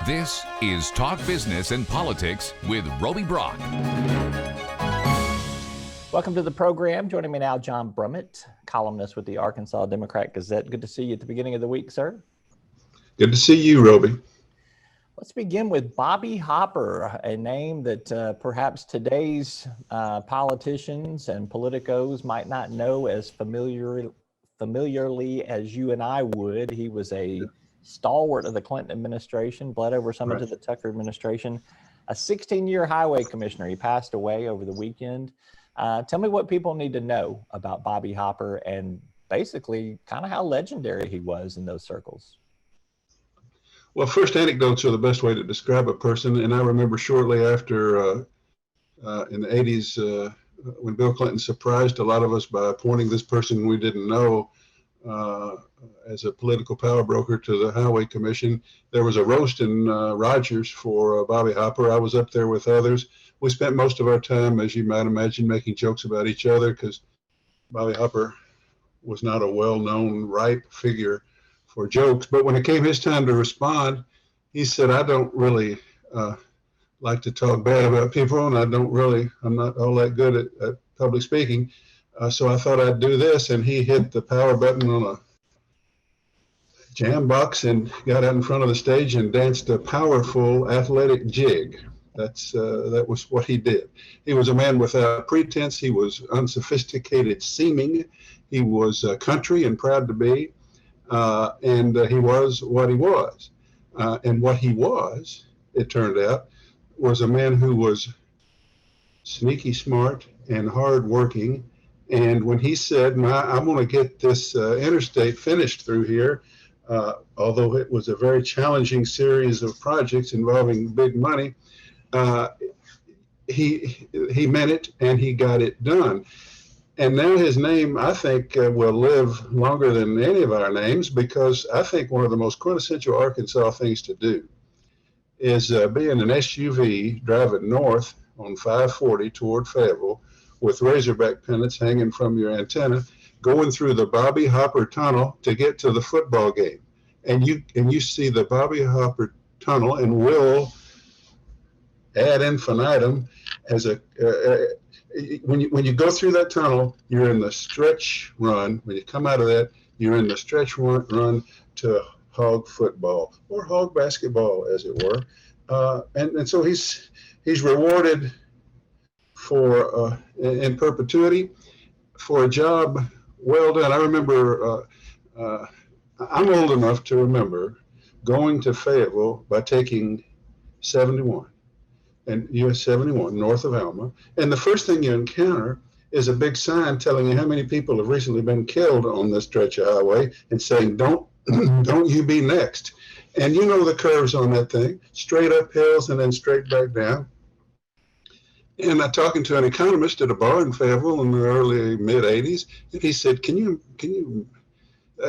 This is Talk Business and Politics with Roby Brock. Welcome to the program. Joining me now, John Brummett, columnist with the Arkansas Democrat-Gazette. Good to see you at the beginning of the week, sir. Good to see you, Roby. Let's begin with Bobby Hopper, a name that perhaps today's politicians and politicos might not know as familiarly as you and I would. He was a stalwart of the Clinton administration, bled over some into the Tucker administration, a 16-year highway commissioner. He passed away over the weekend. Tell me what people need to know about Bobby Hopper and basically kind of how legendary he was in those circles. Well, first, anecdotes are the best way to describe a person. And I remember shortly after, in the 80s, when Bill Clinton surprised a lot of us by appointing this person we didn't know as a political power broker to the Highway Commission. There was a roast in Rogers for Bobby Hopper. I was up there with others. We spent most of our time, as you might imagine, making jokes about each other because Bobby Hopper was not a well-known, ripe figure for jokes. But when it came his time to respond, he said, I don't really like to talk bad about people, and I'm not all that good at public speaking. So I thought I'd do this, and he hit the power button on a jam box and got out in front of the stage and danced a powerful athletic jig. That was what he did. He was a man without pretense. He was unsophisticated seeming. He was country and proud to be, and he was what he was. And what he was, it turned out, was a man who was sneaky smart and hardworking. And when he said, I'm going to get this interstate finished through here, although it was a very challenging series of projects involving big money, he meant it and he got it done. And now his name, I think, will live longer than any of our names, because I think one of the most quintessential Arkansas things to do is be in an SUV driving north on 540 toward Fayetteville, with Razorback pennants hanging from your antenna, going through the Bobby Hopper Tunnel to get to the football game. And you see the Bobby Hopper Tunnel, and will ad infinitum as when you go through that tunnel, you're in the stretch run. When you come out of that, you're in the stretch run to hog football, or hog basketball, as it were. And so he's rewarded for in perpetuity for a job well done. I remember, I'm old enough to remember going to Fayetteville by taking 71 and US 71 north of Alma, and the first thing you encounter is a big sign telling you how many people have recently been killed on this stretch of highway, and saying, don't you be next. And you know the curves on that thing, straight up hills and then straight back down. And I'm talking to an economist at a bar in Fayetteville in the early mid 80s, and he said, "Can you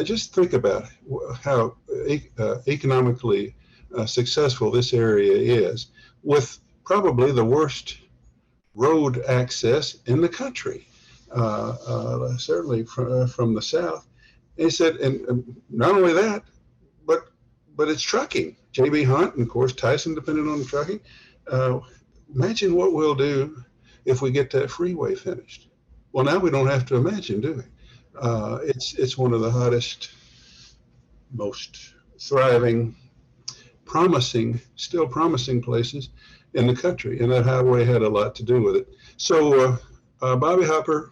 just think about how economically successful this area is, with probably the worst road access in the country, certainly from the south." And he said, and not only that, but it's trucking. J.B. Hunt and, of course, Tyson depended on the trucking. Imagine what we'll do if we get that freeway finished. Well, now we don't have to imagine, do we? It's one of the hottest, most thriving, still promising places in the country, and that highway had a lot to do with it. So Bobby Hopper,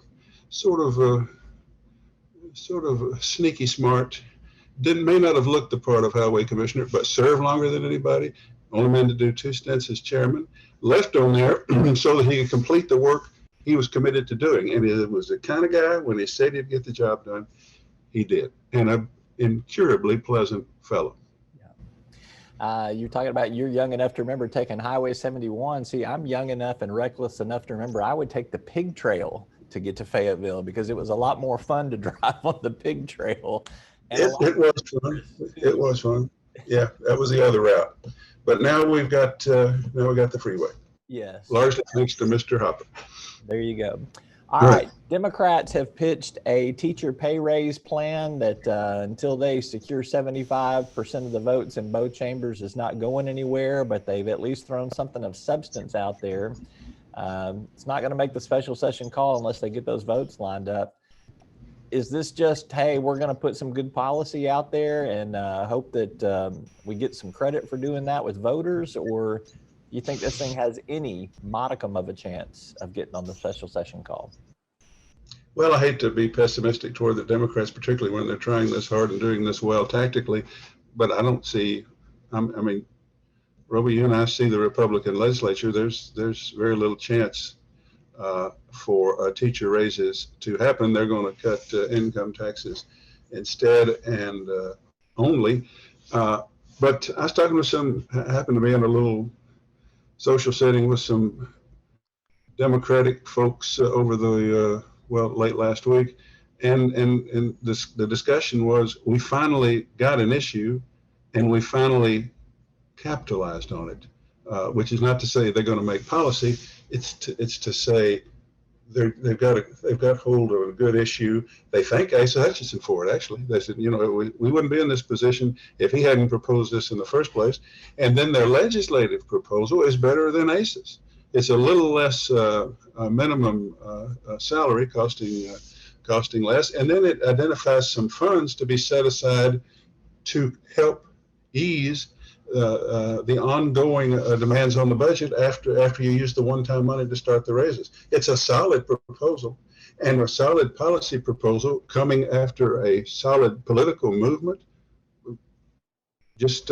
sort of sneaky smart, may not have looked the part of highway commissioner, but served longer than anybody. Only man to do 2 stints as chairman. Left on there so that he could complete the work he was committed to doing. And he was the kind of guy, when he said he'd get the job done, he did. And an incurably pleasant fellow. You're talking about you're young enough to remember taking Highway 71. See, I'm young enough and reckless enough to remember I would take the pig trail to get to Fayetteville, because it was a lot more fun to drive on the pig trail. It was fun. It was fun. Yeah, that was the other route. But now we got the freeway. Yes. Largely thanks to Mr. Hopper. There you go. All Right. right. Democrats have pitched a teacher pay raise plan that until they secure 75% of the votes in both chambers is not going anywhere, but they've at least thrown something of substance out there. It's not going to make the special session call unless they get those votes lined up. Is this just, hey, we're going to put some good policy out there and hope that we get some credit for doing that with voters? Or you think this thing has any modicum of a chance of getting on the special session call? Well, I hate to be pessimistic toward the Democrats, particularly when they're trying this hard and doing this well tactically, but I don't see, I mean, Roby, you and I see the Republican legislature, there's very little chance for teacher raises to happen. They're going to cut income taxes instead and only. But I was talking to happened to be in a little social setting with some Democratic folks over the, late last week. And the discussion was, we finally got an issue and we finally capitalized on it, which is not to say they're going to make policy. It's to say they've got hold of a good issue. They thank Asa Hutchinson for it. Actually, they said, we wouldn't be in this position if he hadn't proposed this in the first place. And then their legislative proposal is better than Asa's. It's a little less minimum salary, costing less, and then it identifies some funds to be set aside to help ease the ongoing demands on the budget after you use the one-time money to start the raises. It's a solid proposal and a solid policy proposal coming after a solid political movement. Just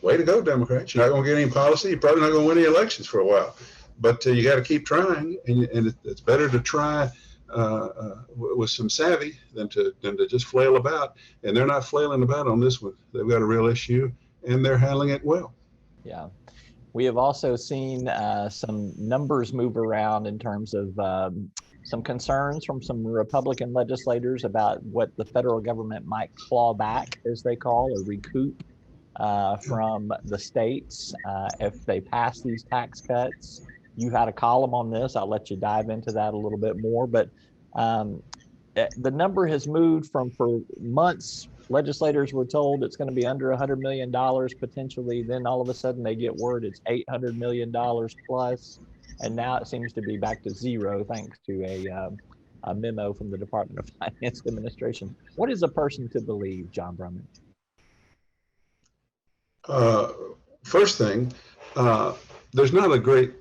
way to go, Democrats. You're not going to get any policy. You're probably not going to win any elections for a while. But you got to keep trying, and it's better to try with some savvy than to just flail about. And they're not flailing about on this one. They've got a real issue, and they're handling it well. Yeah. We have also seen some numbers move around in terms of some concerns from some Republican legislators about what the federal government might claw back, as they call, or recoup from the states if they pass these tax cuts. You had a column on this. I'll let you dive into that a little bit more. But the number has moved from, for months, legislators were told it's going to be under $100 million potentially. Then all of a sudden they get word it's $800 million plus. And now it seems to be back to zero thanks to a memo from the Department of Finance administration. What is a person to believe, John Brummett? First thing, there's not a great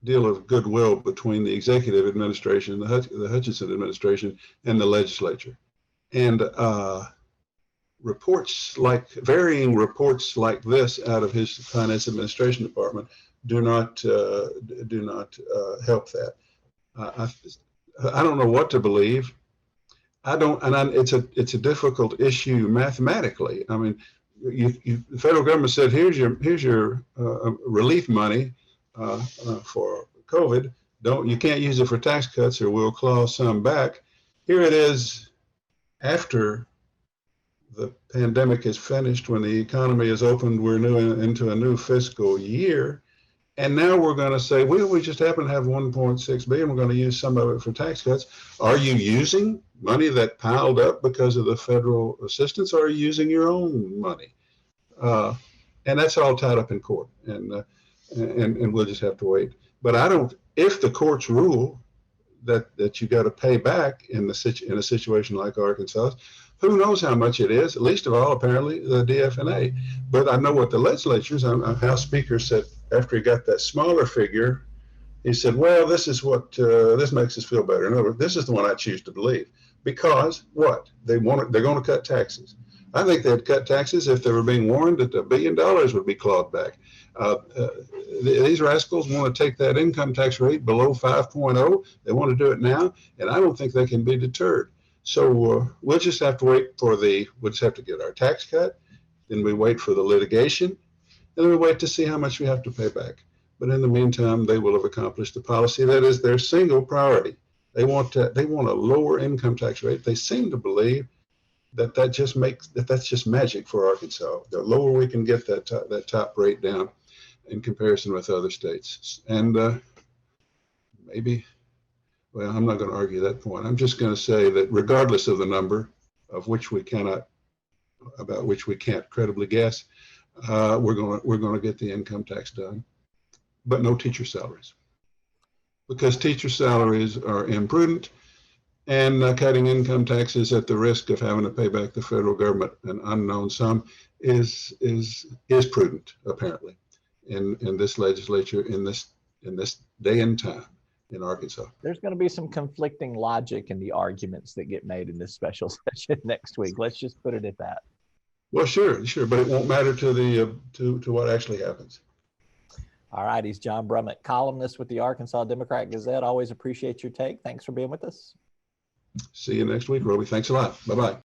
deal of goodwill between the executive administration, the Hutchinson administration, and the legislature. And varying reports like this out of his finance administration department do not help that. I don't know what to believe. It's a difficult issue mathematically. I mean, the federal government said, here's your relief money for COVID. You can't use it for tax cuts or we'll claw some back. Here it is after the pandemic is finished, when the economy is opened, we're into a new fiscal year. And now we're going to say, well, we just happen to have 1.6 billion. We're going to use some of it for tax cuts. Are you using money that piled up because of the federal assistance, or are you using your own money? And that's all tied up in court, and we'll just have to wait. But if the courts rule that you got to pay back in a situation like Arkansas, who knows how much it is? Least of all, apparently, the DFNA. But I know what the legislatures, House Speaker said after he got that smaller figure, he said, well, this is what, this makes us feel better. In other words, this is the one I choose to believe. Because what? They're going to cut taxes. I think they'd cut taxes if they were being warned that $1 billion would be clawed back. These rascals want to take that income tax rate below 5.0. They want to do it now, and I don't think they can be deterred. So we'll just have to we'll just have to get our tax cut. Then we wait for the litigation, and then we wait to see how much we have to pay back. But in the meantime, they will have accomplished the policy that is their single priority. They want a lower income tax rate. They seem to believe that's just magic for Arkansas. The lower we can get that top rate down in comparison with other states, and maybe Well, I'm not going to argue that point. I'm just going to say that regardless of the number, of which we cannot, about which we can't credibly guess, we're going to get the income tax done, but no teacher salaries, because teacher salaries are imprudent, and cutting income taxes at the risk of having to pay back the federal government an unknown sum is prudent, apparently, in this legislature, in this day and time in Arkansas. There's going to be some conflicting logic in the arguments that get made in this special session next week. Let's just put it at that. Well, sure, but it won't matter to the to what actually happens. All right, he's John Brummett, columnist with the Arkansas Democrat Gazette. Always appreciate your take. Thanks for being with us. See you next week, Roby. Thanks a lot. Bye-bye.